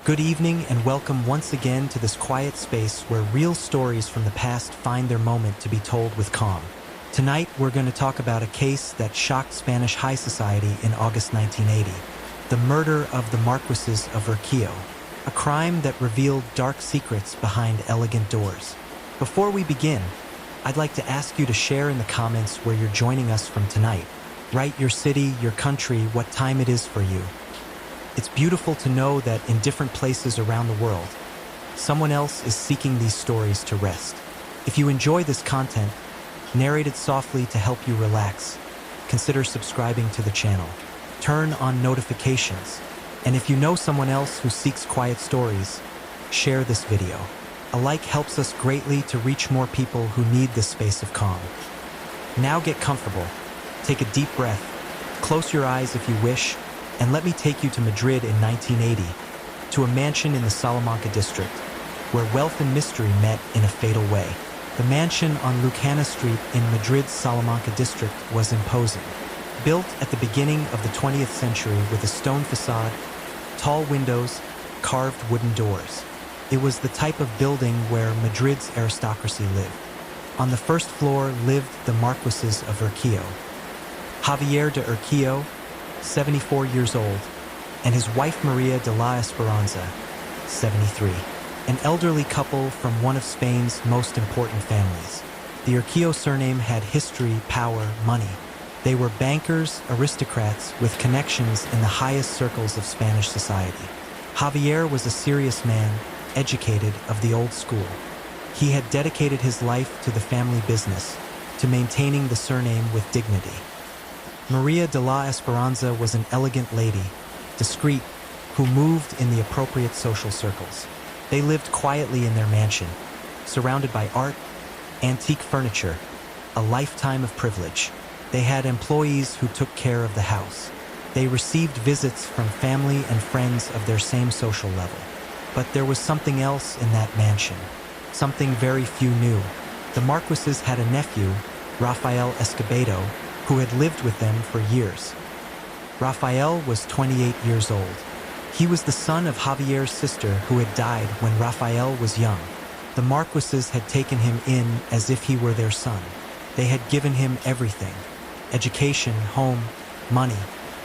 Good evening and welcome once again to this quiet space where real stories from the past find their moment to be told with calm. Tonight we're going to talk about a case that shocked Spanish high society in August 1980, the murder of the Marquesas of Urquio, a crime that revealed dark secrets behind elegant doors. Before we begin, I'd like to ask you to share in the comments where you're joining us from tonight. Write your city, your country, what time it is for you. It's beautiful to know that in different places around the world, someone else is seeking these stories to rest. If you enjoy this content, narrated softly to help you relax, consider subscribing to the channel. Turn on notifications. And if you know someone else who seeks quiet stories, share this video. A like helps us greatly to reach more people who need this space of calm. Now get comfortable. Take a deep breath. Close your eyes if you wish, and let me take you to Madrid in 1980, to a mansion in the Salamanca district, where wealth and mystery met in a fatal way. The mansion on Lucana Street in Madrid's Salamanca district was imposing. Built at the beginning of the 20th century with a stone facade, tall windows, carved wooden doors. It was the type of building where Madrid's aristocracy lived. On the first floor lived the Marquesas of Urquio. Javier de Urquio, 74 years old, and his wife Maria de la Esperanza, 73. An elderly couple from one of Spain's most important families. The Urquio surname had history, power, money. They were bankers, aristocrats with connections in the highest circles of Spanish society. Javier was a serious man, educated, of the old school. He had dedicated his life to the family business, to maintaining the surname with dignity. Maria de la Esperanza was an elegant lady, discreet, who moved in the appropriate social circles. They lived quietly in their mansion, surrounded by art, antique furniture, a lifetime of privilege. They had employees who took care of the house. They received visits from family and friends of their same social level. But there was something else in that mansion, something very few knew. The Marquesas had a nephew, Rafael Escobedo, who had lived with them for years. Rafael was 28 years old. He was the son of Javier's sister who had died when Rafael was young. The Marquesas had taken him in as if he were their son. They had given him everything: education, home, money.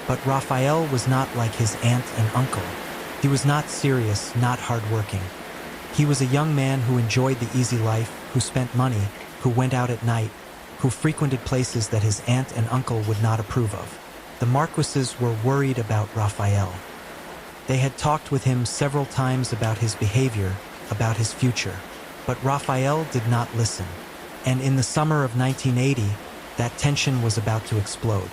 But Rafael was not like his aunt and uncle. He was not serious, not hardworking. He was a young man who enjoyed the easy life, who spent money, who went out at night, who frequented places that his aunt and uncle would not approve of. The Marquesas were worried about Rafael. They had talked with him several times about his behavior, about his future. But Rafael did not listen. And in the summer of 1980, that tension was about to explode.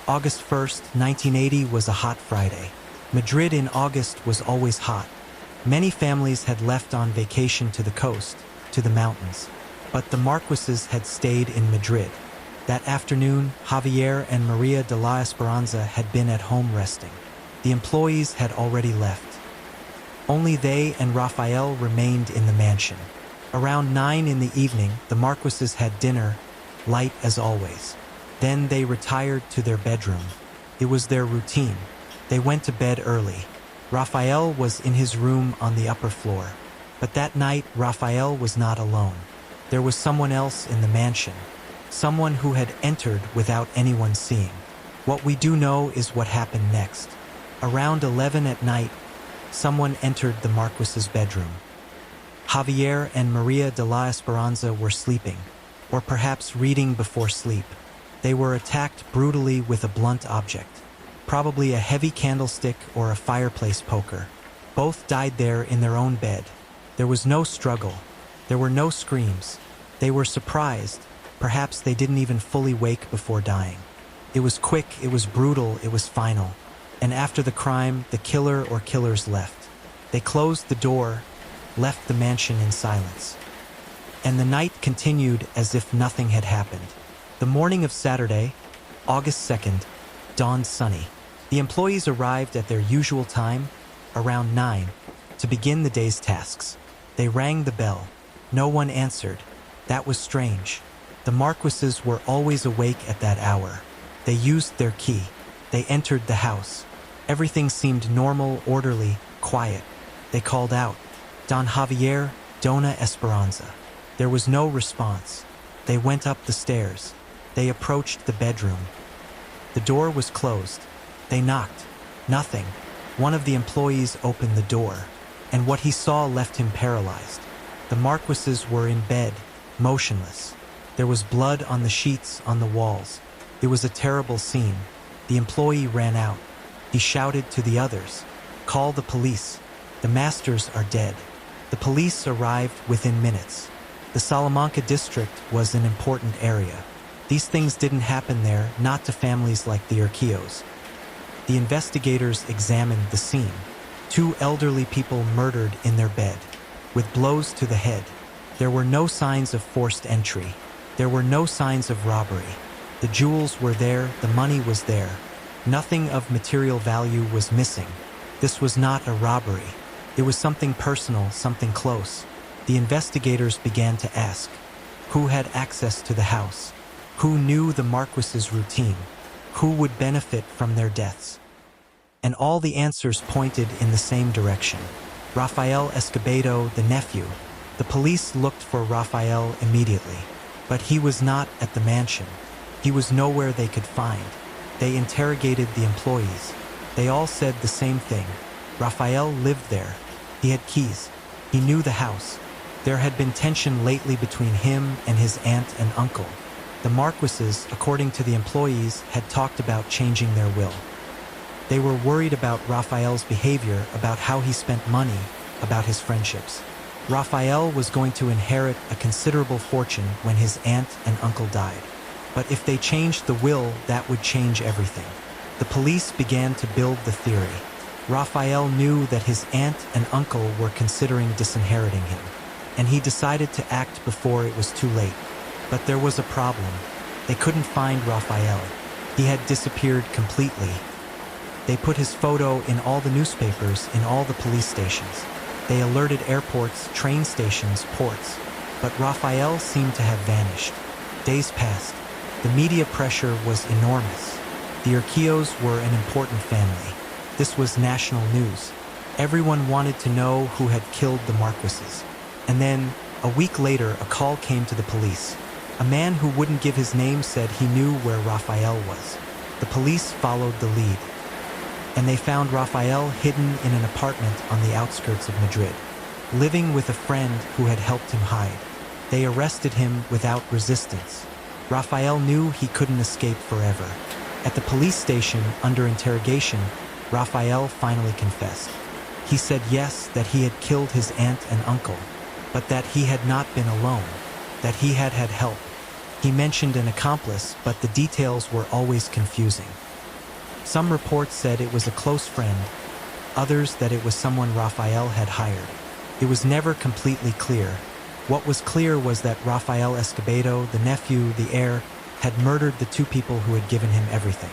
August 1st, 1980 was a hot Friday. Madrid in August was always hot. Many families had left on vacation to the coast, to the mountains. But the Marquesas had stayed in Madrid. That afternoon, Javier and Maria de la Esperanza had been at home resting. The employees had already left. Only they and Rafael remained in the mansion. Around 9 in the evening, the Marquesas had dinner, light as always. Then they retired to their bedroom. It was their routine. They went to bed early. Rafael was in his room on the upper floor. But that night, Rafael was not alone. There was someone else in the mansion, someone who had entered without anyone seeing. What we do know is what happened next. Around 11 at night, someone entered the Marquesas' bedroom. Javier and Maria de la Esperanza were sleeping, or perhaps reading before sleep. They were attacked brutally with a blunt object, probably a heavy candlestick or a fireplace poker. Both died there in their own bed. There was no struggle. There were no screams. They were surprised. Perhaps they didn't even fully wake before dying. It was quick, it was brutal, it was final. And after the crime, the killer or killers left. They closed the door, left the mansion in silence. And the night continued as if nothing had happened. The morning of Saturday, August 2nd, dawned sunny. The employees arrived at their usual time, around 9, to begin the day's tasks. They rang the bell. No one answered. That was strange. The Marquesas were always awake at that hour. They used their key. They entered the house. Everything seemed normal, orderly, quiet. They called out, "Don Javier, Dona Esperanza." There was no response. They went up the stairs. They approached the bedroom. The door was closed. They knocked. Nothing. One of the employees opened the door, and what he saw left him paralyzed. The Marquises were in bed, motionless. There was blood on the sheets on the walls. It was a terrible scene. The employee ran out. He shouted to the others, "Call the police. The masters are dead." The police arrived within minutes. The Salamanca district was an important area. These things didn't happen there, not to families like the Urquillos. The investigators examined the scene. Two elderly people murdered in their bed, with blows to the head. There were no signs of forced entry. There were no signs of robbery. The jewels were there, the money was there. Nothing of material value was missing. This was not a robbery. It was something personal, something close. The investigators began to ask, who had access to the house? Who knew the Marquises' routine? Who would benefit from their deaths? And all the answers pointed in the same direction. Rafael Escobedo, the nephew. The police looked for Rafael immediately, but he was not at the mansion. He was nowhere they could find. They interrogated the employees. They all said the same thing. Rafael lived there. He had keys. He knew the house. There had been tension lately between him and his aunt and uncle. The Marquises, according to the employees, had talked about changing their will. They were worried about Rafael's behavior, about how he spent money, about his friendships. Rafael was going to inherit a considerable fortune when his aunt and uncle died. But if they changed the will, that would change everything. The police began to build the theory. Rafael knew that his aunt and uncle were considering disinheriting him, and he decided to act before it was too late. But there was a problem. They couldn't find Rafael. He had disappeared completely. They put his photo in all the newspapers, in all the police stations. They alerted airports, train stations, ports. But Rafael seemed to have vanished. Days passed. The media pressure was enormous. The Urquillos were an important family. This was national news. Everyone wanted to know who had killed the Marquises. And then, a week later, a call came to the police. A man who wouldn't give his name said he knew where Rafael was. The police followed the lead, and they found Rafael hidden in an apartment on the outskirts of Madrid, living with a friend who had helped him hide. They arrested him without resistance. Rafael knew he couldn't escape forever. At the police station, under interrogation, Rafael finally confessed. He said yes, that he had killed his aunt and uncle, but that he had not been alone, that he had had help. He mentioned an accomplice, but the details were always confusing. Some reports said it was a close friend, others that it was someone Rafael had hired. It was never completely clear. What was clear was that Rafael Escobedo, the nephew, the heir, had murdered the two people who had given him everything.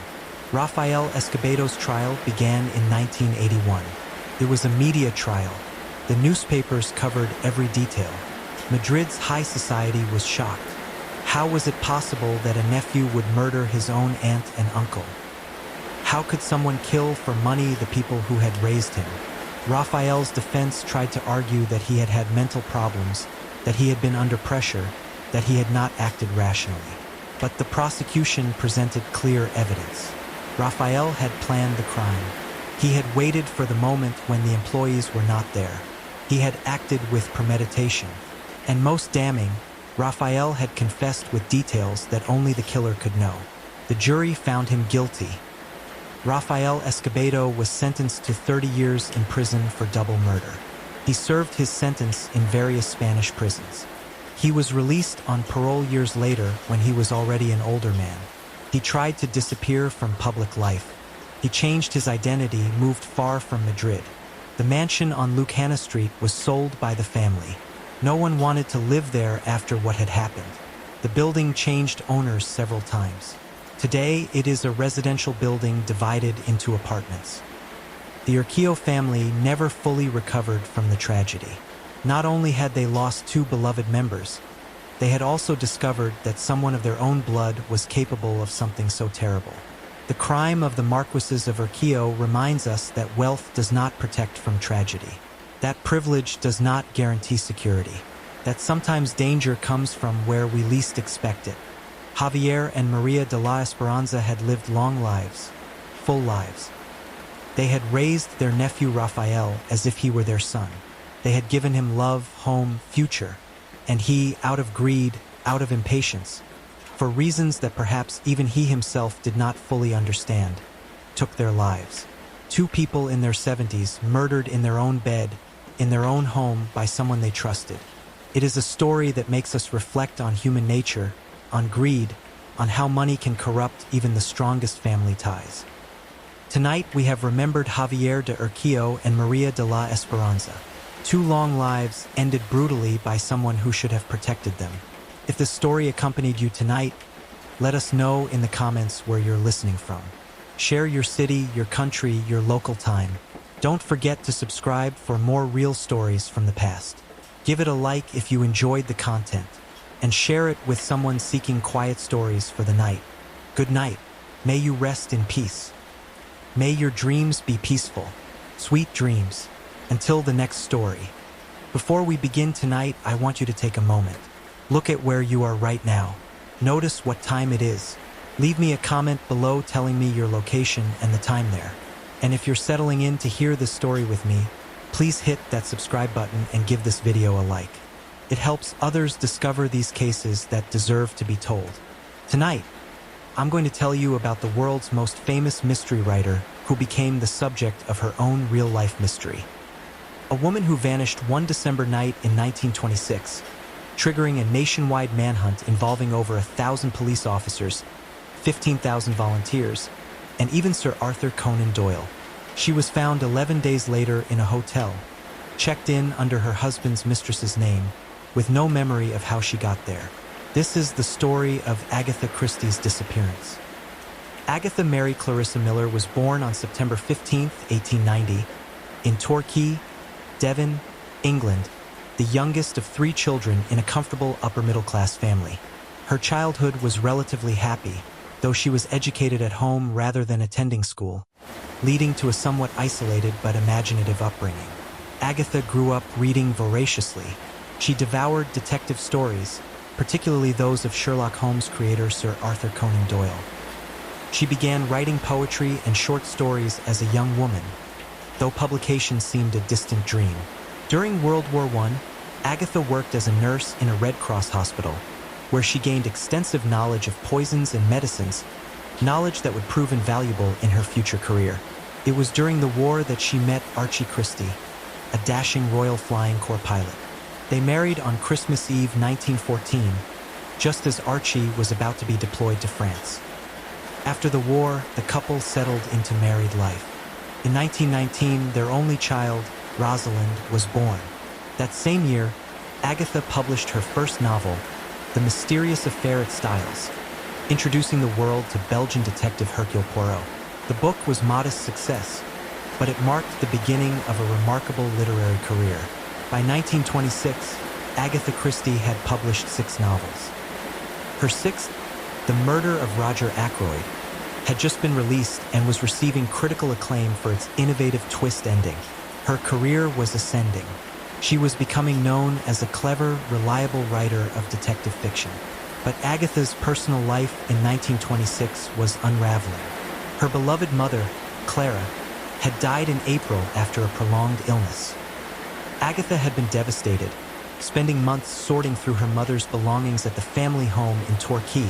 Rafael Escobedo's trial began in 1981. It was a media trial. The newspapers covered every detail. Madrid's high society was shocked. How was it possible that a nephew would murder his own aunt and uncle? How could someone kill for money the people who had raised him? Rafael's defense tried to argue that he had had mental problems, that he had been under pressure, that he had not acted rationally. But the prosecution presented clear evidence. Rafael had planned the crime. He had waited for the moment when the employees were not there. He had acted with premeditation. And most damning, Rafael had confessed with details that only the killer could know. The jury found him guilty. Rafael Escobedo was sentenced to 30 years in prison for double murder. He served his sentence in various Spanish prisons. He was released on parole years later when he was already an older man. He tried to disappear from public life. He changed his identity, moved far from Madrid. The mansion on Lucana Street was sold by the family. No one wanted to live there after what had happened. The building changed owners several times. Today, it is a residential building divided into apartments. The Urquillo family never fully recovered from the tragedy. Not only had they lost two beloved members, they had also discovered that someone of their own blood was capable of something so terrible. The crime of the Marquises of Urquillo reminds us that wealth does not protect from tragedy. That privilege does not guarantee security. That sometimes danger comes from where we least expect it. Javier and Maria de la Esperanza had lived long lives, full lives. They had raised their nephew Rafael as if he were their son. They had given him love, home, future, and he, out of greed, out of impatience, for reasons that perhaps even he himself did not fully understand, took their lives. Two people in their 70s murdered in their own bed, in their own home by someone they trusted. It is a story that makes us reflect on human nature, on greed, on how money can corrupt even the strongest family ties. Tonight we have remembered Javier de Urquillo and Maria de la Esperanza. Two long lives ended brutally by someone who should have protected them. If this story accompanied you tonight, let us know in the comments where you're listening from. Share your city, your country, your local time. Don't forget to subscribe for more real stories from the past. Give it a like if you enjoyed the content, and share it with someone seeking quiet stories for the night. Good night. May you rest in peace. May your dreams be peaceful. Sweet dreams. Until the next story. Before we begin tonight, I want you to take a moment. Look at where you are right now. Notice what time it is. Leave me a comment below telling me your location and the time there. And if you're settling in to hear this story with me, please hit that subscribe button and give this video a like. It helps others discover these cases that deserve to be told. Tonight, I'm going to tell you about the world's most famous mystery writer who became the subject of her own real-life mystery. A woman who vanished one December night in 1926, triggering a nationwide manhunt involving over 1,000 police officers, 15,000 volunteers, and even Sir Arthur Conan Doyle. She was found 11 days later in a hotel, checked in under her husband's mistress's name, with no memory of how she got there. This is the story of Agatha Christie's disappearance. Agatha Mary Clarissa Miller was born on September 15, 1890, in Torquay, Devon, England, the youngest of 3 children in a comfortable upper-middle-class family. Her childhood was relatively happy, though she was educated at home rather than attending school, leading to a somewhat isolated but imaginative upbringing. Agatha grew up reading voraciously. She devoured detective stories, particularly those of Sherlock Holmes creator Sir Arthur Conan Doyle. She began writing poetry and short stories as a young woman, though publication seemed a distant dream. During World War I, Agatha worked as a nurse in a Red Cross hospital, where she gained extensive knowledge of poisons and medicines, knowledge that would prove invaluable in her future career. It was during the war that she met Archie Christie, a dashing Royal Flying Corps pilot. They married on Christmas Eve 1914, just as Archie was about to be deployed to France. After the war, the couple settled into married life. In 1919, their only child, Rosalind, was born. That same year, Agatha published her first novel, The Mysterious Affair at Styles, introducing the world to Belgian detective Hercule Poirot. The book was modest success, but it marked the beginning of a remarkable literary career. By 1926, Agatha Christie had published 6 novels. Her sixth, The Murder of Roger Ackroyd, had just been released and was receiving critical acclaim for its innovative twist ending. Her career was ascending. She was becoming known as a clever, reliable writer of detective fiction. But Agatha's personal life in 1926 was unraveling. Her beloved mother, Clara, had died in April after a prolonged illness. Agatha had been devastated, spending months sorting through her mother's belongings at the family home in Torquay,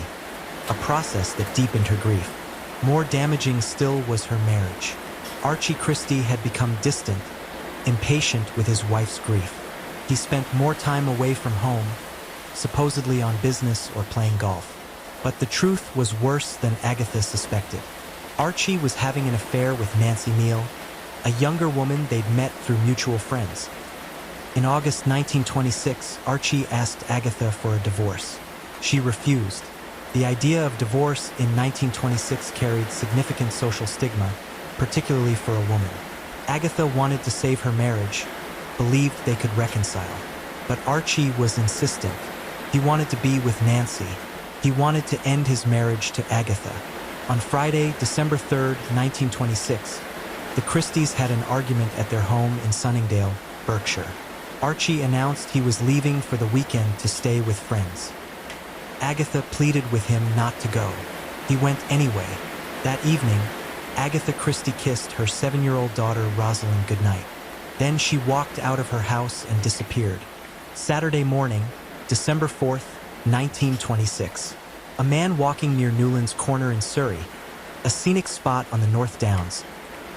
a process that deepened her grief. More damaging still was her marriage. Archie Christie had become distant, impatient with his wife's grief. He spent more time away from home, supposedly on business or playing golf. But the truth was worse than Agatha suspected. Archie was having an affair with Nancy Neal, a younger woman they'd met through mutual friends. In August 1926, Archie asked Agatha for a divorce. She refused. The idea of divorce in 1926 carried significant social stigma, particularly for a woman. Agatha wanted to save her marriage, believed they could reconcile. But Archie was insistent. He wanted to be with Nancy. He wanted to end his marriage to Agatha. On Friday, December 3, 1926, the Christies had an argument at their home in Sunningdale, Berkshire. Archie announced he was leaving for the weekend to stay with friends. Agatha pleaded with him not to go. He went anyway. That evening, Agatha Christie kissed her 7-year-old daughter Rosalind goodnight. Then she walked out of her house and disappeared. Saturday morning, December 4th, 1926. A man walking near Newlands Corner in Surrey, a scenic spot on the North Downs,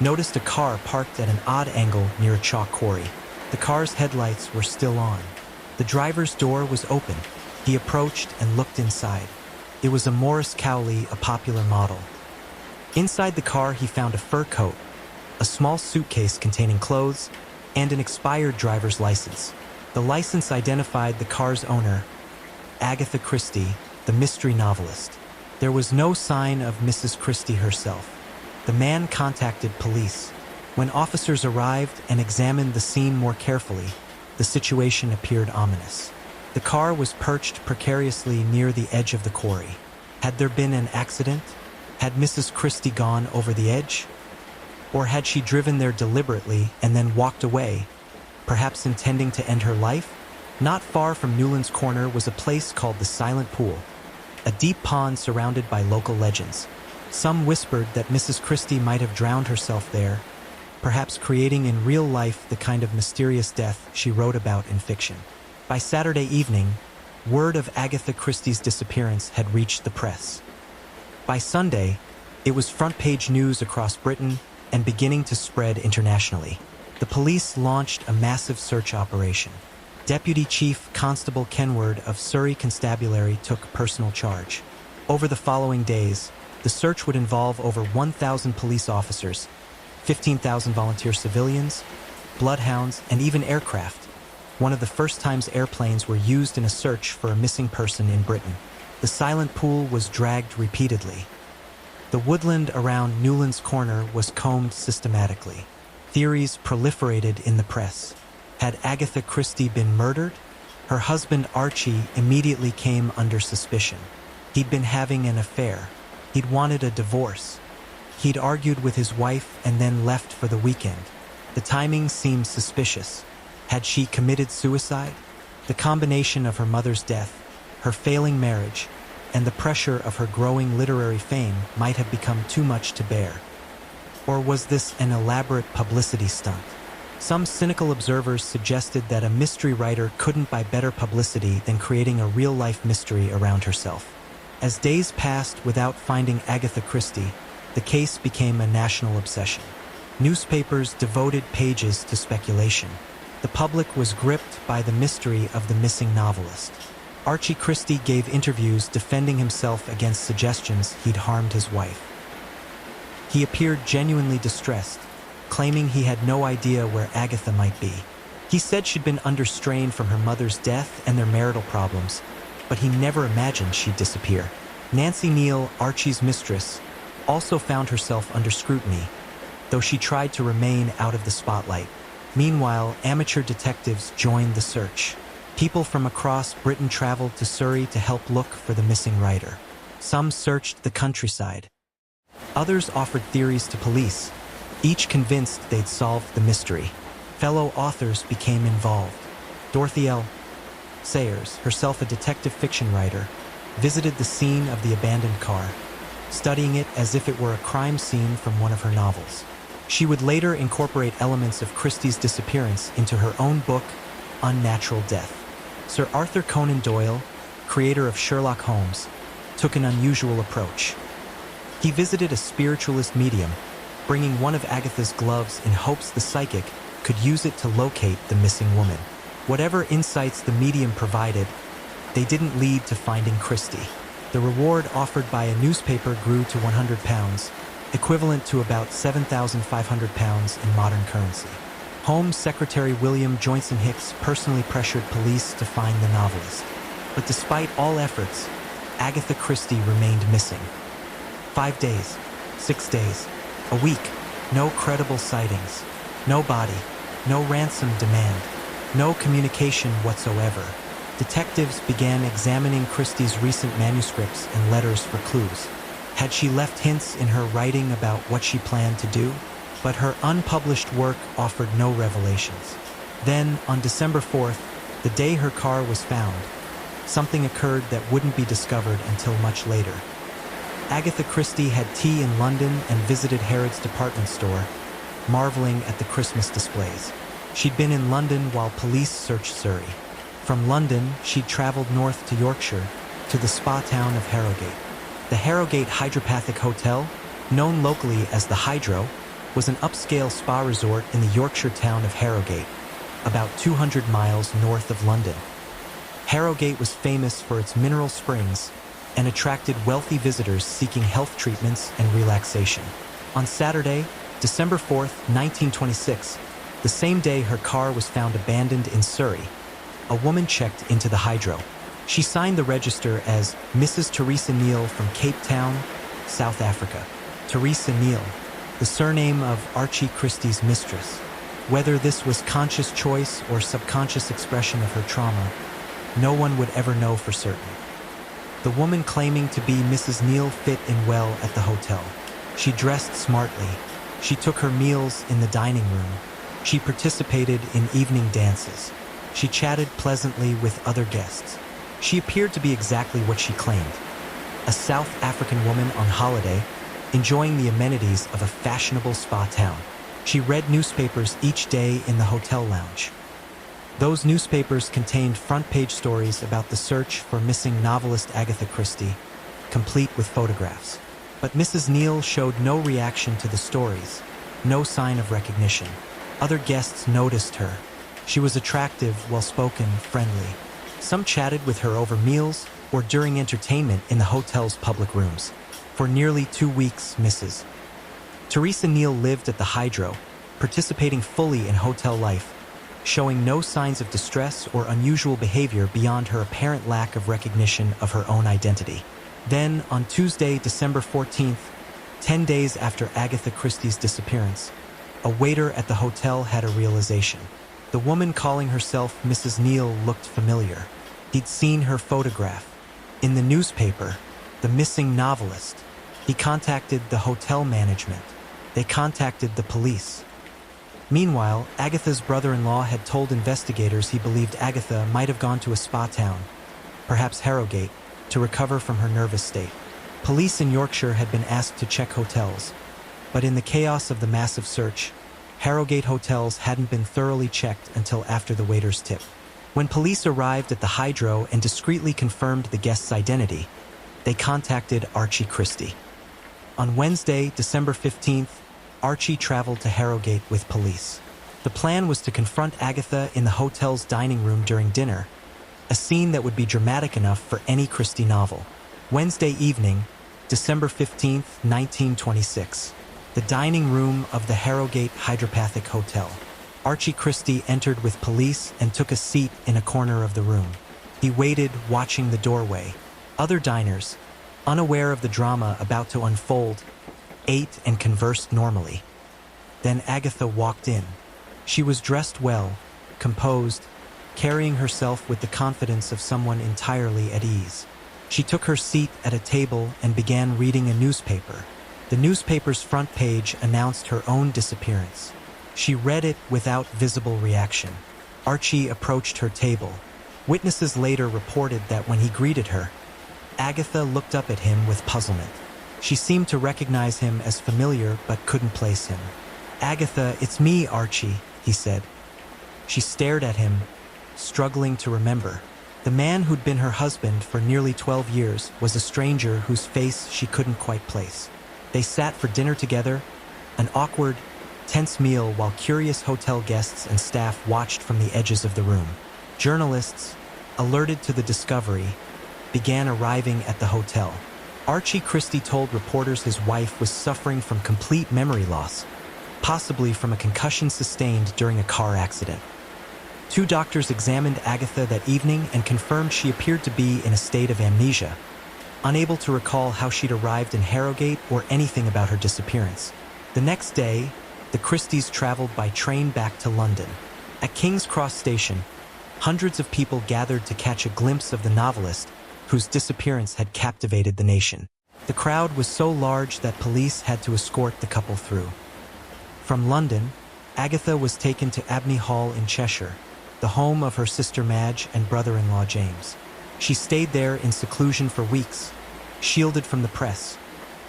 noticed a car parked at an odd angle near a chalk quarry. The car's headlights were still on. The driver's door was open. He approached and looked inside. It was a Morris Cowley, a popular model. Inside the car, he found a fur coat, a small suitcase containing clothes, and an expired driver's license. The license identified the car's owner, Agatha Christie, the mystery novelist. There was no sign of Mrs. Christie herself. The man contacted police. When officers arrived and examined the scene more carefully, the situation appeared ominous. The car was perched precariously near the edge of the quarry. Had there been an accident? Had Mrs. Christie gone over the edge? Or had she driven there deliberately and then walked away, perhaps intending to end her life? Not far from Newlands Corner was a place called the Silent Pool, a deep pond surrounded by local legends. Some whispered that Mrs. Christie might have drowned herself there, perhaps creating in real life the kind of mysterious death she wrote about in fiction. By Saturday evening, word of Agatha Christie's disappearance had reached the press. By Sunday, it was front-page news across Britain and beginning to spread internationally. The police launched a massive search operation. Deputy Chief Constable Kenward of Surrey Constabulary took personal charge. Over the following days, the search would involve over 1,000 police officers, 15,000 volunteer civilians, bloodhounds, and even aircraft. One of the first times airplanes were used in a search for a missing person in Britain. The Silent Pool was dragged repeatedly. The woodland around Newlands Corner was combed systematically. Theories proliferated in the press. Had Agatha Christie been murdered? Her husband Archie immediately came under suspicion. He'd been having an affair. He'd wanted a divorce. He'd argued with his wife and then left for the weekend. The timing seemed suspicious. Had she committed suicide? The combination of her mother's death, her failing marriage, and the pressure of her growing literary fame might have become too much to bear. Or was this an elaborate publicity stunt? Some cynical observers suggested that a mystery writer couldn't buy better publicity than creating a real-life mystery around herself. As days passed without finding Agatha Christie, the case became a national obsession. Newspapers devoted pages to speculation. The public was gripped by the mystery of the missing novelist. Archie Christie gave interviews defending himself against suggestions he'd harmed his wife. He appeared genuinely distressed, claiming he had no idea where Agatha might be. He said she'd been under strain from her mother's death and their marital problems, but he never imagined she'd disappear. Nancy Neal, Archie's mistress, also found herself under scrutiny, though she tried to remain out of the spotlight. Meanwhile, amateur detectives joined the search. People from across Britain traveled to Surrey to help look for the missing writer. Some searched the countryside. Others offered theories to police, each convinced they'd solved the mystery. Fellow authors became involved. Dorothy L. Sayers, herself a detective fiction writer, visited the scene of the abandoned car, studying it as if it were a crime scene from one of her novels. She would later incorporate elements of Christie's disappearance into her own book, Unnatural Death. Sir Arthur Conan Doyle, creator of Sherlock Holmes, took an unusual approach. He visited a spiritualist medium, bringing one of Agatha's gloves in hopes the psychic could use it to locate the missing woman. Whatever insights the medium provided, they didn't lead to finding Christie. The reward offered by a newspaper grew to £100, equivalent to about £7,500 in modern currency. Home Secretary William Joynson Hicks personally pressured police to find the novelist. But despite all efforts, Agatha Christie remained missing. 5 days, 6 days, a week, no credible sightings, no body, no ransom demand, no communication whatsoever. Detectives began examining Christie's recent manuscripts and letters for clues. Had she left hints in her writing about what she planned to do? But her unpublished work offered no revelations. Then, on December 4th, the day her car was found, something occurred that wouldn't be discovered until much later. Agatha Christie had tea in London and visited Harrods department store, marveling at the Christmas displays. She'd been in London while police searched Surrey. From London, she'd traveled north to Yorkshire, to the spa town of Harrogate. The Harrogate Hydropathic Hotel, known locally as the Hydro, was an upscale spa resort in the Yorkshire town of Harrogate, about 200 miles north of London. Harrogate was famous for its mineral springs and attracted wealthy visitors seeking health treatments and relaxation. On Saturday, December 4th, 1926, the same day her car was found abandoned in Surrey, a woman checked into the Hydro. She signed the register as Mrs. Teresa Neal from Cape Town, South Africa. Teresa Neal, the surname of Archie Christie's mistress. Whether this was conscious choice or subconscious expression of her trauma, no one would ever know for certain. The woman claiming to be Mrs. Neal fit in well at the hotel. She dressed smartly. She took her meals in the dining room. She participated in evening dances. She chatted pleasantly with other guests. She appeared to be exactly what she claimed, a South African woman on holiday, enjoying the amenities of a fashionable spa town. She read newspapers each day in the hotel lounge. Those newspapers contained front-page stories about the search for missing novelist Agatha Christie, complete with photographs. But Mrs. Neal showed no reaction to the stories, no sign of recognition. Other guests noticed her. She was attractive, well-spoken, friendly. Some chatted with her over meals or during entertainment in the hotel's public rooms. For nearly 2 weeks, Mrs. Teresa Neal lived at the Hydro, participating fully in hotel life, showing no signs of distress or unusual behavior beyond her apparent lack of recognition of her own identity. Then, on Tuesday, December 14th, 10 days after Agatha Christie's disappearance, a waiter at the hotel had a realization. The woman calling herself Mrs. Neal looked familiar. He'd seen her photograph in the newspaper, the missing novelist. He contacted the hotel management. They contacted the police. Meanwhile, Agatha's brother-in-law had told investigators he believed Agatha might have gone to a spa town, perhaps Harrogate, to recover from her nervous state. Police in Yorkshire had been asked to check hotels, but in the chaos of the massive search, Harrogate hotels hadn't been thoroughly checked until after the waiter's tip. When police arrived at the Hydro and discreetly confirmed the guest's identity, they contacted Archie Christie. On Wednesday, December 15th, Archie traveled to Harrogate with police. The plan was to confront Agatha in the hotel's dining room during dinner, a scene that would be dramatic enough for any Christie novel. Wednesday evening, December 15th, 1926. The dining room of the Harrogate Hydropathic Hotel. Archie Christie entered with police and took a seat in a corner of the room. He waited, watching the doorway. Other diners, unaware of the drama about to unfold, ate and conversed normally. Then Agatha walked in. She was dressed well, composed, carrying herself with the confidence of someone entirely at ease. She took her seat at a table and began reading a newspaper. The newspaper's front page announced her own disappearance. She read it without visible reaction. Archie approached her table. Witnesses later reported that when he greeted her, Agatha looked up at him with puzzlement. She seemed to recognize him as familiar but couldn't place him. "Agatha, it's me, Archie," he said. She stared at him, struggling to remember. The man who'd been her husband for nearly 12 years was a stranger whose face she couldn't quite place. They sat for dinner together, an awkward, tense meal while curious hotel guests and staff watched from the edges of the room. Journalists, alerted to the discovery, began arriving at the hotel. Archie Christie told reporters his wife was suffering from complete memory loss, possibly from a concussion sustained during a car accident. 2 doctors examined Agatha that evening and confirmed she appeared to be in a state of amnesia, unable to recall how she'd arrived in Harrogate or anything about her disappearance. The next day, the Christies traveled by train back to London. At King's Cross Station, hundreds of people gathered to catch a glimpse of the novelist whose disappearance had captivated the nation. The crowd was so large that police had to escort the couple through. From London, Agatha was taken to Abney Hall in Cheshire, the home of her sister Madge and brother-in-law James. She stayed there in seclusion for weeks, shielded from the press,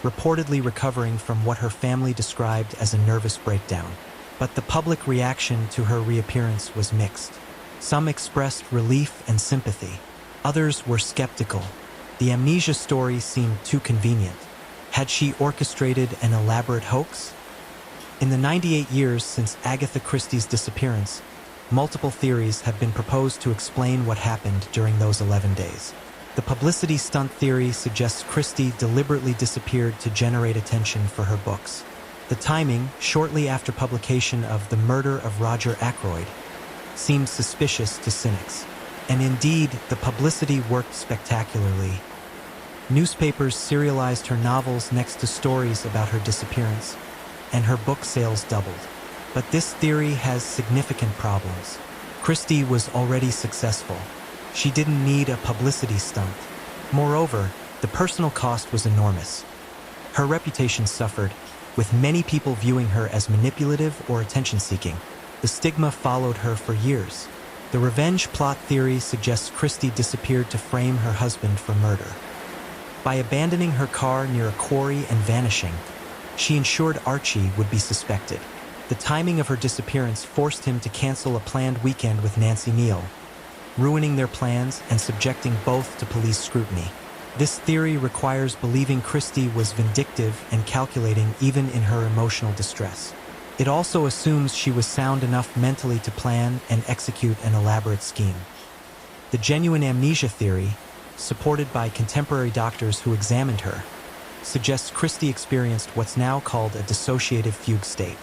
reportedly recovering from what her family described as a nervous breakdown. But the public reaction to her reappearance was mixed. Some expressed relief and sympathy. Others were skeptical. The amnesia story seemed too convenient. Had she orchestrated an elaborate hoax? In the 98 years since Agatha Christie's disappearance, multiple theories have been proposed to explain what happened during those 11 days. The publicity stunt theory suggests Christie deliberately disappeared to generate attention for her books. The timing, shortly after publication of The Murder of Roger Ackroyd, seemed suspicious to cynics. And indeed, the publicity worked spectacularly. Newspapers serialized her novels next to stories about her disappearance, and her book sales doubled. But this theory has significant problems. Christie was already successful. She didn't need a publicity stunt. Moreover, the personal cost was enormous. Her reputation suffered, with many people viewing her as manipulative or attention-seeking. The stigma followed her for years. The revenge plot theory suggests Christie disappeared to frame her husband for murder. By abandoning her car near a quarry and vanishing, she ensured Archie would be suspected. The timing of her disappearance forced him to cancel a planned weekend with Nancy Neal, ruining their plans and subjecting both to police scrutiny. This theory requires believing Christie was vindictive and calculating even in her emotional distress. It also assumes she was sound enough mentally to plan and execute an elaborate scheme. The genuine amnesia theory, supported by contemporary doctors who examined her, suggests Christie experienced what's now called a dissociative fugue state.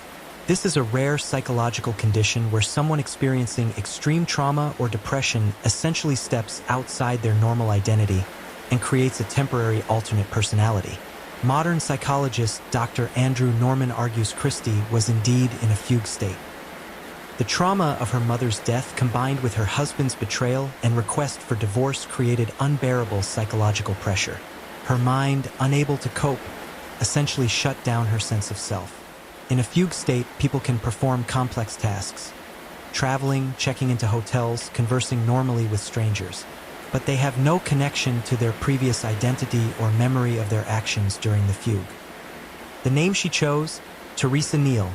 This is a rare psychological condition where someone experiencing extreme trauma or depression essentially steps outside their normal identity and creates a temporary alternate personality. Modern psychologist Dr. Andrew Norman argues Christie was indeed in a fugue state. The trauma of her mother's death combined with her husband's betrayal and request for divorce created unbearable psychological pressure. Her mind, unable to cope, essentially shut down her sense of self. In a fugue state, people can perform complex tasks, traveling, checking into hotels, conversing normally with strangers, but they have no connection to their previous identity or memory of their actions during the fugue. The name she chose, Teresa Neal,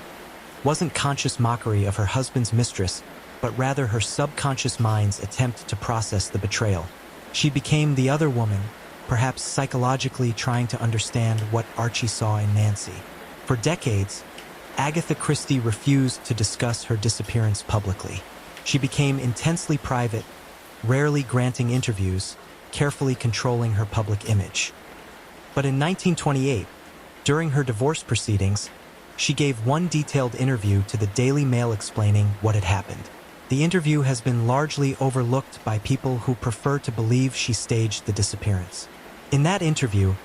wasn't conscious mockery of her husband's mistress, but rather her subconscious mind's attempt to process the betrayal. She became the other woman, perhaps psychologically trying to understand what Archie saw in Nancy. For decades, Agatha Christie refused to discuss her disappearance publicly. She became intensely private, rarely granting interviews, carefully controlling her public image. But in 1928, during her divorce proceedings, she gave one detailed interview to the Daily Mail explaining what had happened. The interview has been largely overlooked by people who prefer to believe she staged the disappearance. In that interview,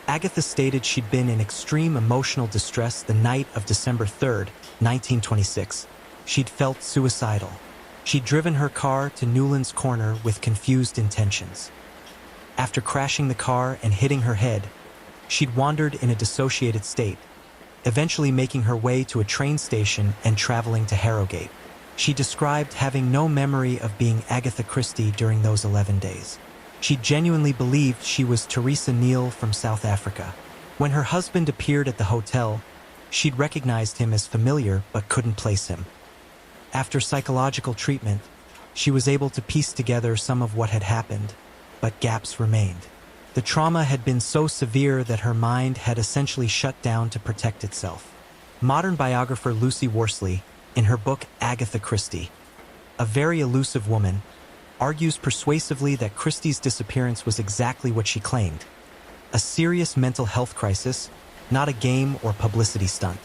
Agatha stated she'd been in extreme emotional distress the night of December 3rd, 1926. She'd felt suicidal. She'd driven her car to Newlands Corner with confused intentions. After crashing the car and hitting her head, she'd wandered in a dissociated state, eventually making her way to a train station and traveling to Harrogate. She described having no memory of being Agatha Christie during those 11 days. She genuinely believed she was Teresa Neal from South Africa. When her husband appeared at the hotel, she'd recognized him as familiar but couldn't place him. After psychological treatment, she was able to piece together some of what had happened, but gaps remained. The trauma had been so severe that her mind had essentially shut down to protect itself. Modern biographer Lucy Worsley, in her book Agatha Christie, a very elusive woman, argues persuasively that Christie's disappearance was exactly what she claimed: a serious mental health crisis, not a game or publicity stunt.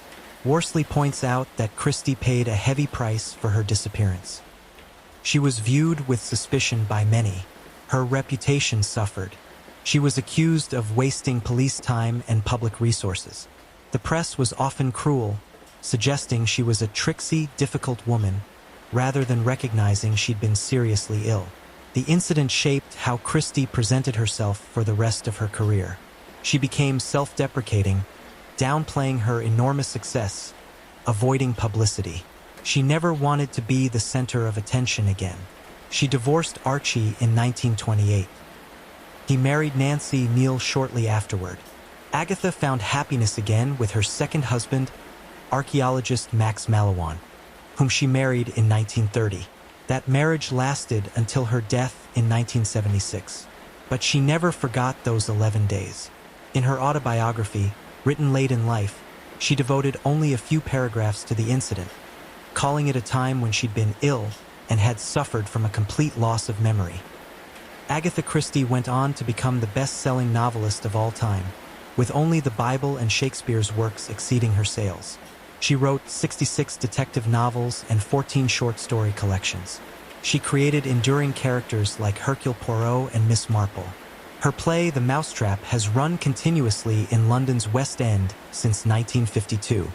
Worsley points out that Christie paid a heavy price for her disappearance. She was viewed with suspicion by many. Her reputation suffered. She was accused of wasting police time and public resources. The press was often cruel, suggesting she was a tricksy, difficult woman, rather than recognizing she'd been seriously ill. The incident shaped how Christie presented herself for the rest of her career. She became self-deprecating, downplaying her enormous success, avoiding publicity. She never wanted to be the center of attention again. She divorced Archie in 1928. He married Nancy Neal shortly afterward. Agatha found happiness again with her second husband, archaeologist Max Mallowan, whom she married in 1930. That marriage lasted until her death in 1976. But she never forgot those 11 days. In her autobiography, written late in life, she devoted only a few paragraphs to the incident, calling it a time when she'd been ill and had suffered from a complete loss of memory. Agatha Christie went on to become the best-selling novelist of all time, with only the Bible and Shakespeare's works exceeding her sales. She wrote 66 detective novels and 14 short story collections. She created enduring characters like Hercule Poirot and Miss Marple. Her play, The Mousetrap, has run continuously in London's West End since 1952.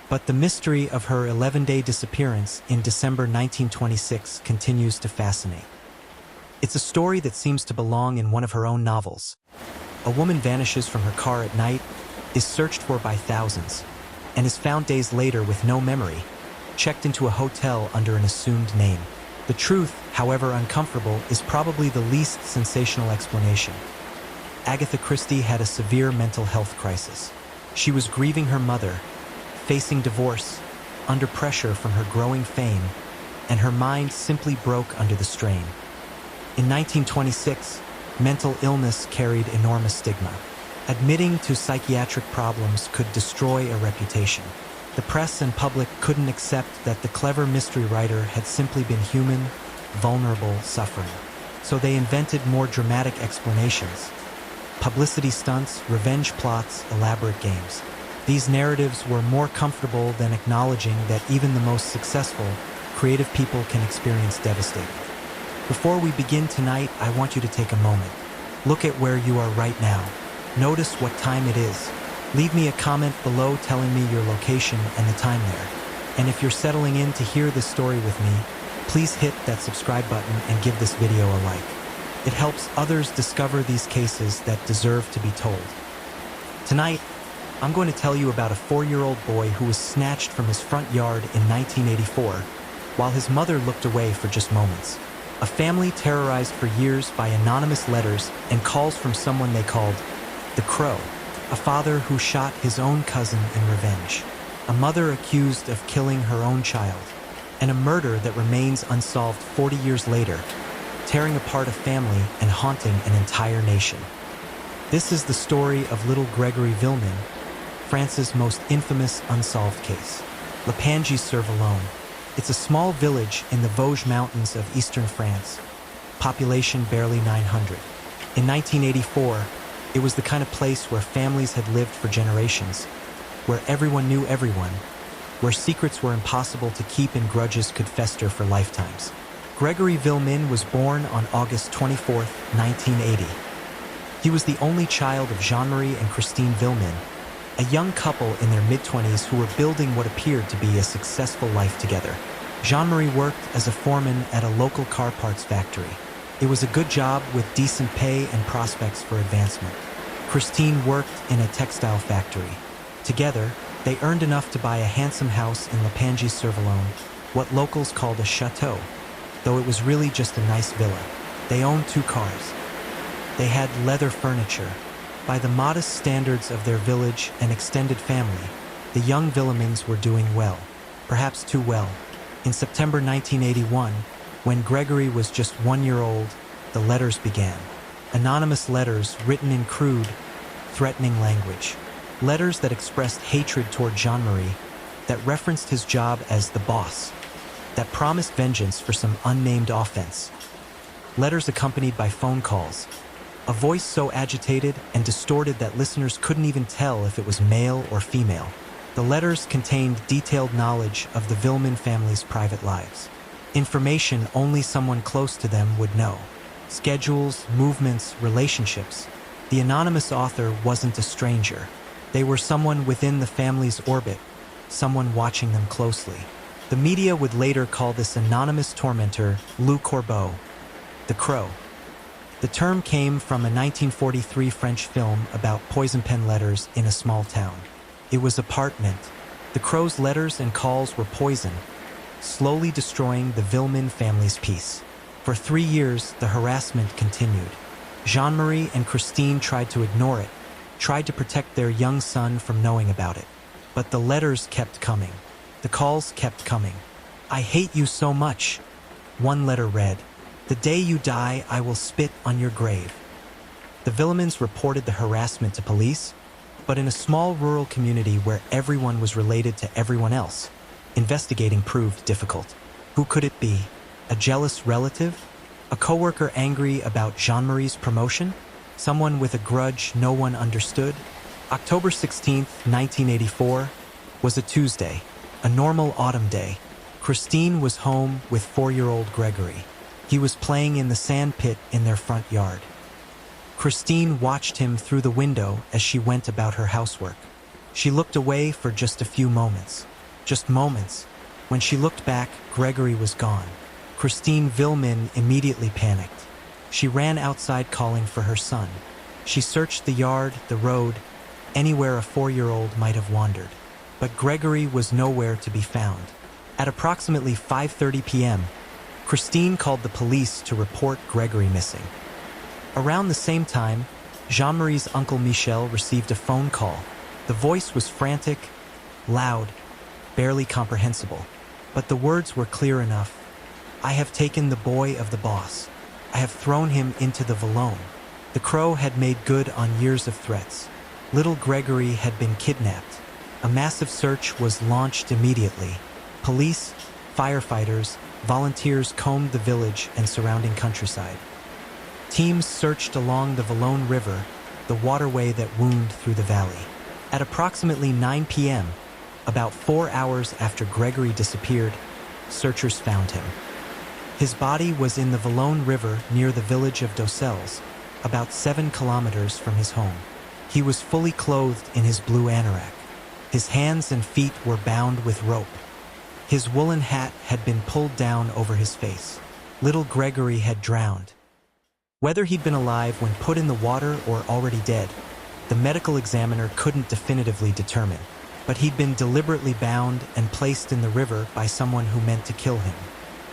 But the mystery of her 11-day disappearance in December 1926 continues to fascinate. It's a story that seems to belong in one of her own novels. A woman vanishes from her car at night, is searched for by thousands, and is found days later with no memory, checked into a hotel under an assumed name. The truth, however uncomfortable, is probably the least sensational explanation. Agatha Christie had a severe mental health crisis. She was grieving her mother, facing divorce, under pressure from her growing fame, and her mind simply broke under the strain. In 1926, mental illness carried enormous stigma. Admitting to psychiatric problems could destroy a reputation. The press and public couldn't accept that the clever mystery writer had simply been human, vulnerable, suffering. So they invented more dramatic explanations. Publicity stunts, revenge plots, elaborate games. These narratives were more comfortable than acknowledging that even the most successful, creative people can experience devastating. Before we begin tonight, I want you to take a moment. Look at where you are right now. Notice what time it is. Leave me a comment below telling me your location and the time there. And if you're settling in to hear this story with me, please hit that subscribe button and give this video a like. It helps others discover these cases that deserve to be told. Tonight, I'm going to tell you about a 4-year-old boy who was snatched from his front yard in 1984, while his mother looked away for just moments. A family terrorized for years by anonymous letters and calls from someone they called the Crow, a father who shot his own cousin in revenge, a mother accused of killing her own child, and a murder that remains unsolved 40 years later, tearing apart a family and haunting an entire nation. This is the story of little Gregory Villemin, France's most infamous unsolved case. Lepangy-sur-Vallon. It's a small village in the Vosges Mountains of eastern France, population barely 900. In 1984, it was the kind of place where families had lived for generations, where everyone knew everyone, where secrets were impossible to keep and grudges could fester for lifetimes. Gregory Villemin was born on August 24, 1980. He was the only child of Jean-Marie and Christine Villemin, a young couple in their mid-20s who were building what appeared to be a successful life together. Jean-Marie worked as a foreman at a local car parts factory. It was a good job with decent pay and prospects for advancement. Christine worked in a textile factory. Together, they earned enough to buy a handsome house in Lepangy-sur-Vallon, what locals called a chateau, though it was really just a nice villa. They owned 2 cars. They had leather furniture. By the modest standards of their village and extended family, the young Villemins were doing well, perhaps too well. In September 1981, when Gregory was just 1 year old, the letters began. Anonymous letters written in crude, threatening language. Letters that expressed hatred toward Jean-Marie, that referenced his job as the boss, that promised vengeance for some unnamed offense. Letters accompanied by phone calls, a voice so agitated and distorted that listeners couldn't even tell if it was male or female. The letters contained detailed knowledge of the Villemin family's private lives. Information only someone close to them would know. Schedules, movements, relationships. The anonymous author wasn't a stranger. They were someone within the family's orbit, someone watching them closely. The media would later call this anonymous tormentor Le Corbeau, the Crow. The term came from a 1943 French film about poison pen letters in a small town. It was a part meant. The Crow's letters and calls were poison, slowly destroying the Villemain family's peace. For 3 years, the harassment continued. Jean-Marie and Christine tried to ignore it, tried to protect their young son from knowing about it. But the letters kept coming. The calls kept coming. "I hate you so much." One letter read, "The day you die, I will spit on your grave." The Villemains reported the harassment to police, but in a small rural community where everyone was related to everyone else, investigating proved difficult. Who could it be? A jealous relative? A coworker angry about Jean-Marie's promotion? Someone with a grudge no one understood? October 16th, 1984, was a Tuesday, a normal autumn day. Christine was home with 4-year-old Gregory. He was playing in the sand pit in their front yard. Christine watched him through the window as she went about her housework. She looked away for just a few moments. Just moments. When she looked back, Gregory was gone. Christine Villemain immediately panicked. She ran outside calling for her son. She searched the yard, the road, anywhere a 4-year-old might have wandered. But Gregory was nowhere to be found. At approximately 5:30 p.m., Christine called the police to report Gregory missing. Around the same time, Jean-Marie's uncle Michel received a phone call. The voice was frantic, loud, barely comprehensible. But the words were clear enough. "I have taken the boy of the boss. I have thrown him into the Vallon." The Crow had made good on years of threats. Little Gregory had been kidnapped. A massive search was launched immediately. Police, firefighters, volunteers combed the village and surrounding countryside. Teams searched along the Vallon River, the waterway that wound through the valley. At approximately 9 p.m., about 4 hours after Gregory disappeared, searchers found him. His body was in the Vallon River near the village of Docelles, about 7 kilometers from his home. He was fully clothed in his blue anorak. His hands and feet were bound with rope. His woolen hat had been pulled down over his face. Little Gregory had drowned. Whether he'd been alive when put in the water or already dead, the medical examiner couldn't definitively determine. But he'd been deliberately bound and placed in the river by someone who meant to kill him.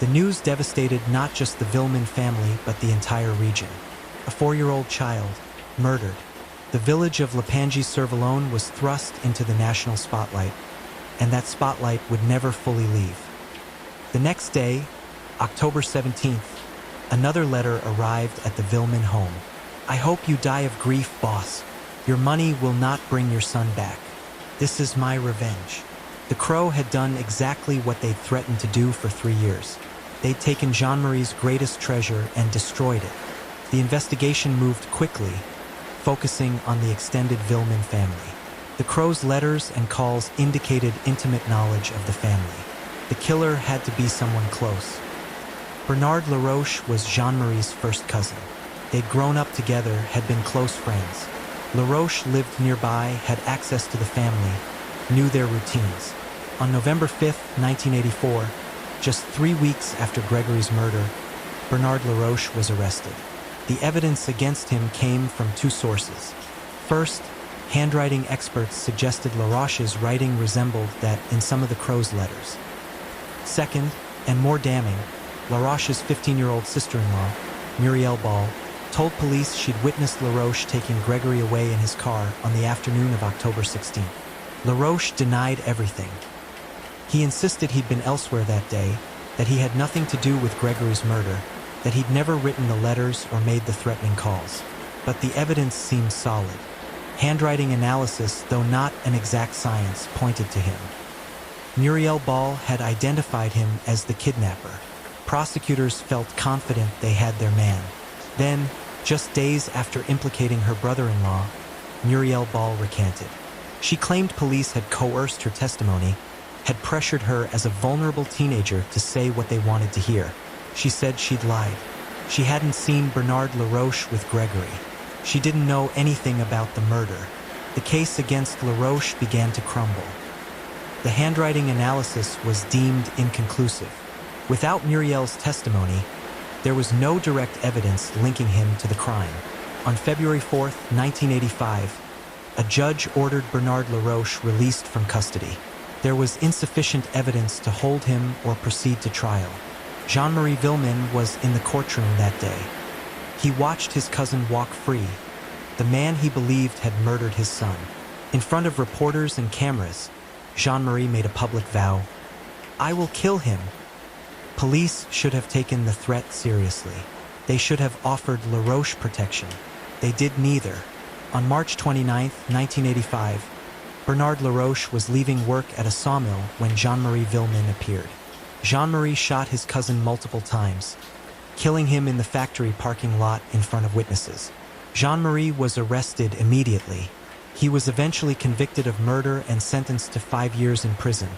The news devastated not just the Villemain family, but the entire region. A 4-year-old child, murdered. The village of Lepangy-sur-Vallon was thrust into the national spotlight, and that spotlight would never fully leave. The next day, October 17th, another letter arrived at the Villemain home. "I hope you die of grief, boss. Your money will not bring your son back. This is my revenge." The Crow had done exactly what they'd threatened to do for 3 years. They'd taken Jean-Marie's greatest treasure and destroyed it. The investigation moved quickly, focusing on the extended Villemain family. The Crow's letters and calls indicated intimate knowledge of the family. The killer had to be someone close. Bernard Laroche was Jean-Marie's first cousin. They'd grown up together, had been close friends. Laroche lived nearby, had access to the family, knew their routines. On November 5th, 1984, just 3 weeks after Gregory's murder, Bernard Laroche was arrested. The evidence against him came from 2 sources. First, handwriting experts suggested Laroche's writing resembled that in some of the Crow's letters. Second, and more damning, Laroche's 15-year-old sister-in-law, Muriel Ball, told police she'd witnessed Laroche taking Gregory away in his car on the afternoon of October 16th. Laroche denied everything. He insisted he'd been elsewhere that day, that he had nothing to do with Gregory's murder, that he'd never written the letters or made the threatening calls. But the evidence seemed solid. Handwriting analysis, though not an exact science, pointed to him. Muriel Ball had identified him as the kidnapper. Prosecutors felt confident they had their man. Then, just days after implicating her brother-in-law, Muriel Ball recanted. She claimed police had coerced her testimony, had pressured her as a vulnerable teenager to say what they wanted to hear. She said she'd lied. She hadn't seen Bernard Laroche with Gregory. She didn't know anything about the murder. The case against Laroche began to crumble. The handwriting analysis was deemed inconclusive. Without Muriel's testimony, there was no direct evidence linking him to the crime. On February 4th, 1985, a judge ordered Bernard Laroche released from custody. There was insufficient evidence to hold him or proceed to trial. Jean-Marie Villemin was in the courtroom that day. He watched his cousin walk free, the man he believed had murdered his son. In front of reporters and cameras, Jean-Marie made a public vow. "I will kill him." Police should have taken the threat seriously. They should have offered LaRoche protection. They did neither. On March 29, 1985, Bernard LaRoche was leaving work at a sawmill when Jean-Marie Villemin appeared. Jean-Marie shot his cousin multiple times, killing him in the factory parking lot in front of witnesses. Jean-Marie was arrested immediately. He was eventually convicted of murder and sentenced to 5 years in prison,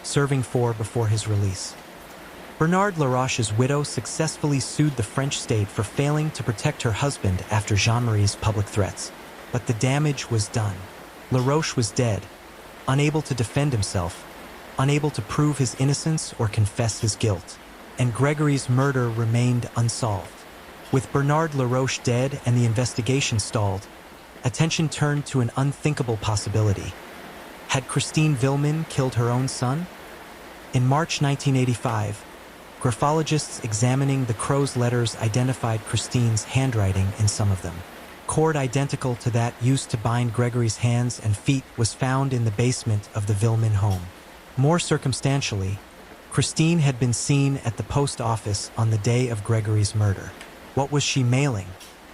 serving 4 before his release. Bernard LaRoche's widow successfully sued the French state for failing to protect her husband after Jean-Marie's public threats. But the damage was done. LaRoche was dead, unable to defend himself, unable to prove his innocence or confess his guilt. And Gregory's murder remained unsolved. With Bernard LaRoche dead and the investigation stalled, attention turned to an unthinkable possibility. Had Christine Villemin killed her own son? In March 1985, graphologists examining the crow's letters identified Christine's handwriting in some of them. Cord identical to that used to bind Gregory's hands and feet was found in the basement of the Villemin home. More circumstantially, Christine had been seen at the post office on the day of Gregory's murder. What was she mailing?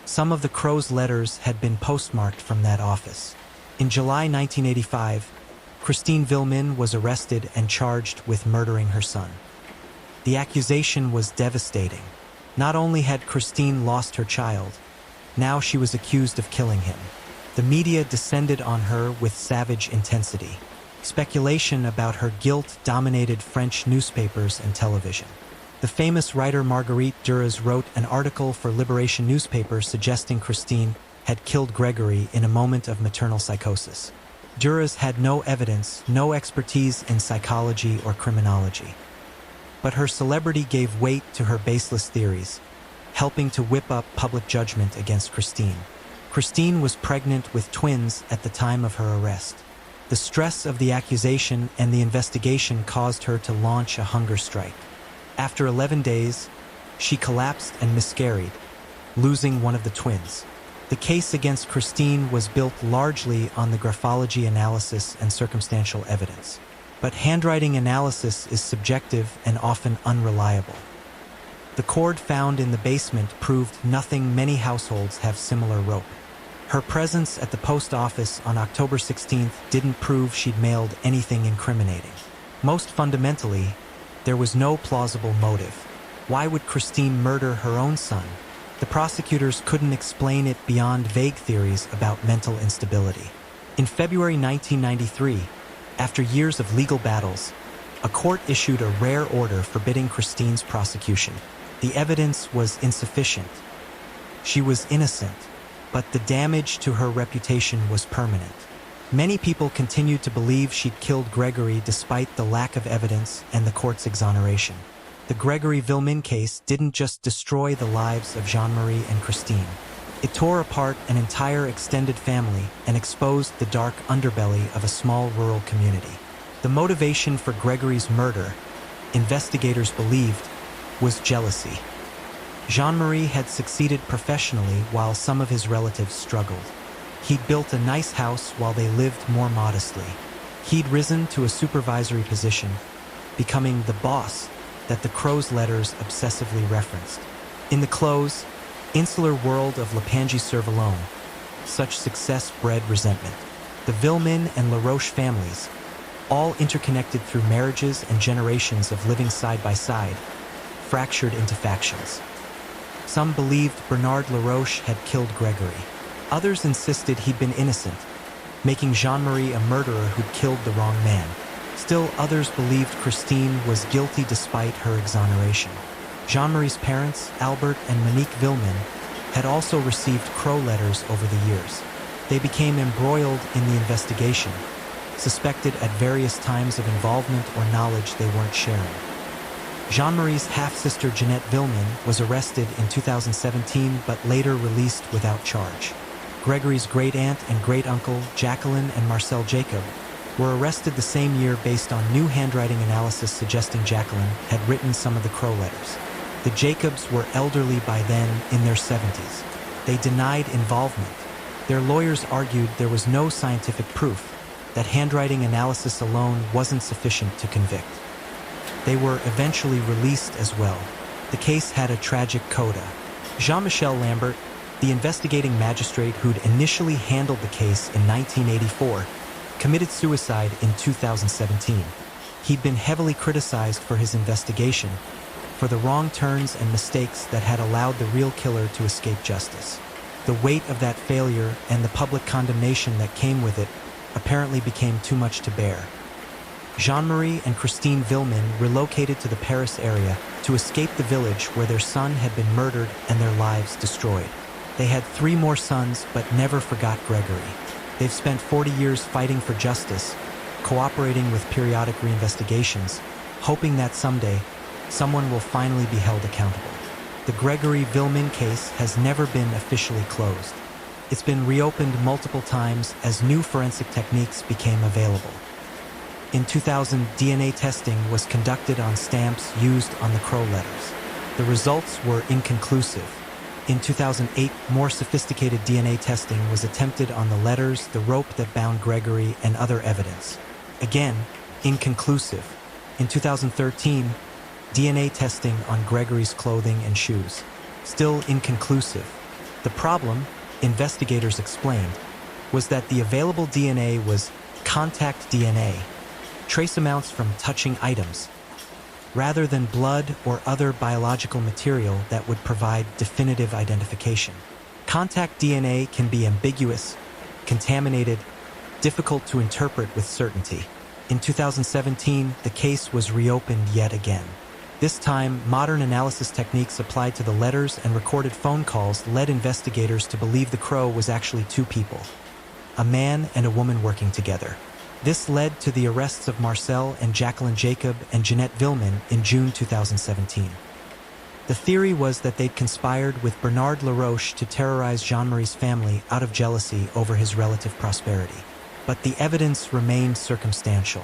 Some of the crow's letters had been postmarked from that office. In July 1985, Christine Villemin was arrested and charged with murdering her son. The accusation was devastating. Not only had Christine lost her child, now she was accused of killing him. The media descended on her with savage intensity. Speculation about her guilt dominated French newspapers and television. The famous writer Marguerite Duras wrote an article for Liberation newspaper suggesting Christine had killed Gregory in a moment of maternal psychosis. Duras had no evidence, no expertise in psychology or criminology. But her celebrity gave weight to her baseless theories, helping to whip up public judgment against Christine. Christine was pregnant with twins at the time of her arrest. The stress of the accusation and the investigation caused her to launch a hunger strike. After 11 days, she collapsed and miscarried, losing one of the twins. The case against Christine was built largely on the graphology analysis and circumstantial evidence. But handwriting analysis is subjective and often unreliable. The cord found in the basement proved nothing. Many households have similar rope. Her presence at the post office on October 16th didn't prove she'd mailed anything incriminating. Most fundamentally, there was no plausible motive. Why would Christine murder her own son? The prosecutors couldn't explain it beyond vague theories about mental instability. In February 1993, after years of legal battles, a court issued a rare order forbidding Christine's prosecution. The evidence was insufficient. She was innocent, but the damage to her reputation was permanent. Many people continued to believe she'd killed Gregory despite the lack of evidence and the court's exoneration. The Gregory Villemin case didn't just destroy the lives of Jean-Marie and Christine. It tore apart an entire extended family and exposed the dark underbelly of a small rural community. The motivation for Gregory's murder, investigators believed, was jealousy. Jean-Marie had succeeded professionally while some of his relatives struggled. He'd built a nice house while they lived more modestly. He'd risen to a supervisory position, becoming the boss that the crow's letters obsessively referenced. In the close, insular world of Lapangee-sur-Vallon, such success bred resentment. The Villemin and LaRoche families, all interconnected through marriages and generations of living side by side, fractured into factions. Some believed Bernard LaRoche had killed Gregory. Others insisted he'd been innocent, making Jean-Marie a murderer who'd killed the wrong man. Still others believed Christine was guilty despite her exoneration. Jean-Marie's parents, Albert and Monique Villemin, had also received crow letters over the years. They became embroiled in the investigation, suspected at various times of involvement or knowledge they weren't sharing. Jean-Marie's half-sister Jeanette Villemin was arrested in 2017 but later released without charge. Gregory's great-aunt and great-uncle, Jacqueline and Marcel Jacob, were arrested the same year based on new handwriting analysis suggesting Jacqueline had written some of the Crow letters. The Jacobs were elderly by then, in their 70s. They denied involvement. Their lawyers argued there was no scientific proof, that handwriting analysis alone wasn't sufficient to convict. They were eventually released as well. The case had a tragic coda. Jean-Michel Lambert, the investigating magistrate who'd initially handled the case in 1984, committed suicide in 2017. He'd been heavily criticized for his investigation, for the wrong turns and mistakes that had allowed the real killer to escape justice. The weight of that failure and the public condemnation that came with it apparently became too much to bear. Jean-Marie and Christine Villemin relocated to the Paris area to escape the village where their son had been murdered and their lives destroyed. They had 3 more sons, but never forgot Gregory. They've spent 40 years fighting for justice, cooperating with periodic reinvestigations, hoping that someday, someone will finally be held accountable. The Gregory Villemin case has never been officially closed. It's been reopened multiple times as new forensic techniques became available. In 2000, DNA testing was conducted on stamps used on the Crow letters. The results were inconclusive. In 2008, more sophisticated DNA testing was attempted on the letters, the rope that bound Gregory, and other evidence. Again, inconclusive. In 2013, DNA testing on Gregory's clothing and shoes. Still inconclusive. The problem, investigators explained, was that the available DNA was contact DNA, trace amounts from touching items, rather than blood or other biological material that would provide definitive identification. Contact DNA can be ambiguous, contaminated, difficult to interpret with certainty. In 2017, the case was reopened yet again. This time, modern analysis techniques applied to the letters and recorded phone calls led investigators to believe the Crow was actually 2 people, a man and a woman working together. This led to the arrests of Marcel and Jacqueline Jacob and Jeanette Villemin in June 2017. The theory was that they'd conspired with Bernard Laroche to terrorize Jean-Marie's family out of jealousy over his relative prosperity. But the evidence remained circumstantial.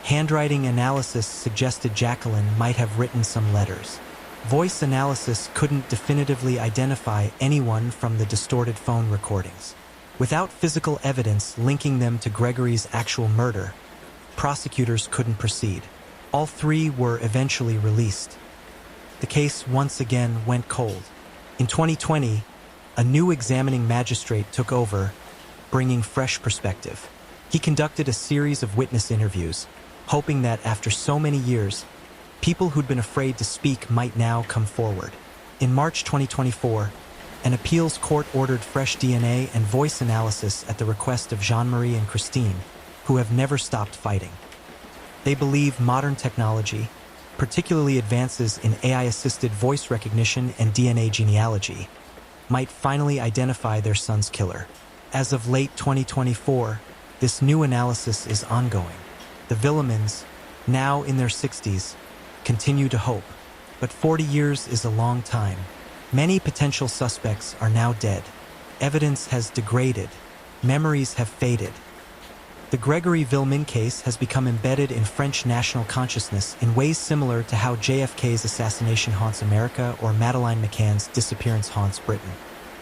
Handwriting analysis suggested Jacqueline might have written some letters. Voice analysis couldn't definitively identify anyone from the distorted phone recordings. Without physical evidence linking them to Gregory's actual murder, prosecutors couldn't proceed. All 3 were eventually released. The case once again went cold. In 2020, a new examining magistrate took over, bringing fresh perspective. He conducted a series of witness interviews, hoping that after so many years, people who'd been afraid to speak might now come forward. In March 2024, an appeals court ordered fresh DNA and voice analysis at the request of Jean-Marie and Christine, who have never stopped fighting. They believe modern technology, particularly advances in AI-assisted voice recognition and DNA genealogy, might finally identify their son's killer. As of late 2024, this new analysis is ongoing. The Villemins, now in their 60s, continue to hope. But 40 years is a long time. Many potential suspects are now dead. Evidence has degraded. Memories have faded. The Gregory Villemin case has become embedded in French national consciousness in ways similar to how JFK's assassination haunts America or Madeleine McCann's disappearance haunts Britain.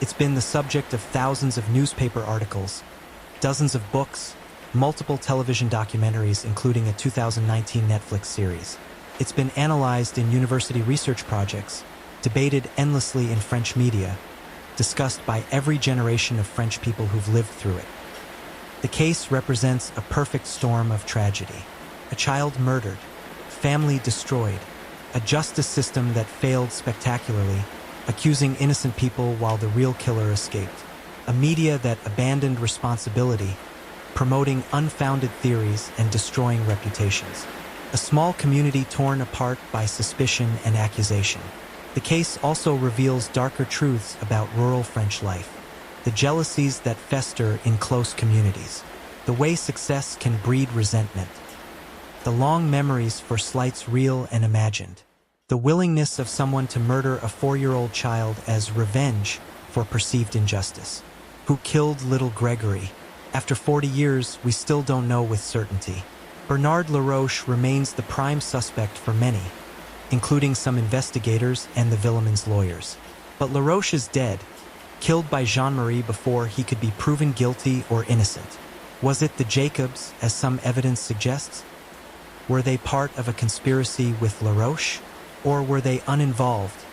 It's been the subject of thousands of newspaper articles, dozens of books, multiple television documentaries, including a 2019 Netflix series. It's been analyzed in university research projects, debated endlessly in French media, discussed by every generation of French people who've lived through it. The case represents a perfect storm of tragedy. A child murdered, family destroyed, a justice system that failed spectacularly, accusing innocent people while the real killer escaped. A media that abandoned responsibility, promoting unfounded theories and destroying reputations. A small community torn apart by suspicion and accusation. The case also reveals darker truths about rural French life. The jealousies that fester in close communities. The way success can breed resentment. The long memories for slights real and imagined. The willingness of someone to murder a 4-year-old child as revenge for perceived injustice. Who killed little Gregory? After 40 years, we still don't know with certainty. Bernard Laroche remains the prime suspect for many, including some investigators and the Villemin's lawyers. But Laroche is dead, killed by Jean-Marie before he could be proven guilty or innocent. Was it the Jacobs, as some evidence suggests? Were they part of a conspiracy with Laroche? Or were they uninvolved,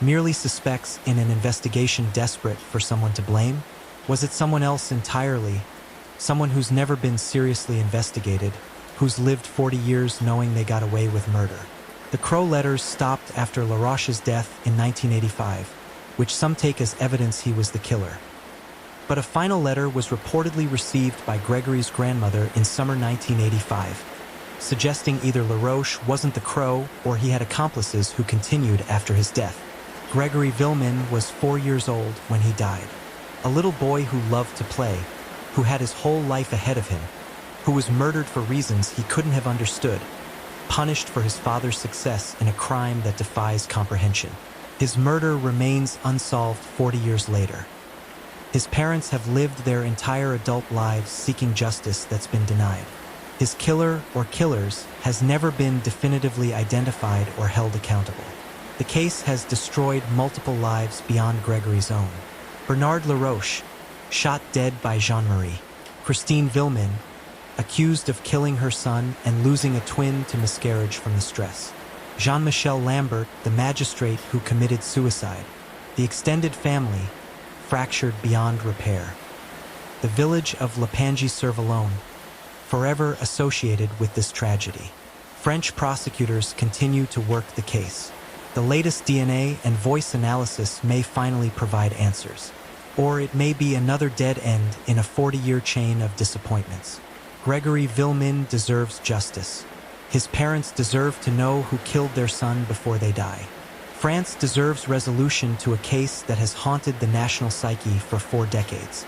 merely suspects in an investigation desperate for someone to blame? Was it someone else entirely, someone who's never been seriously investigated, who's lived 40 years knowing they got away with murder? The Crow letters stopped after Laroche's death in 1985, which some take as evidence he was the killer. But a final letter was reportedly received by Gregory's grandmother in summer 1985, suggesting either Laroche wasn't the Crow or he had accomplices who continued after his death. Gregory Villemin was 4 years old when he died. A little boy who loved to play, who had his whole life ahead of him, who was murdered for reasons he couldn't have understood, punished for his father's success in a crime that defies comprehension. His murder remains unsolved 40 years later. His parents have lived their entire adult lives seeking justice that's been denied. His killer or killers has never been definitively identified or held accountable. The case has destroyed multiple lives beyond Gregory's own. Bernard Laroche, shot dead by Jean-Marie. Christine Villemin, accused of killing her son and losing a twin to miscarriage from the stress. Jean-Michel Lambert, the magistrate who committed suicide. The extended family, fractured beyond repair. The village of Lapangee-sur-Valognes, forever associated with this tragedy. French prosecutors continue to work the case. The latest DNA and voice analysis may finally provide answers. Or it may be another dead end in a 40-year chain of disappointments. Gregory Villemin deserves justice. His parents deserve to know who killed their son before they die. France deserves resolution to a case that has haunted the national psyche for 4 decades.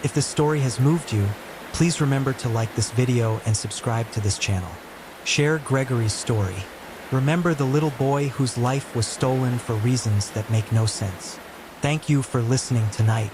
If this story has moved you, please remember to like this video and subscribe to this channel. Share Gregory's story. Remember the little boy whose life was stolen for reasons that make no sense. Thank you for listening tonight.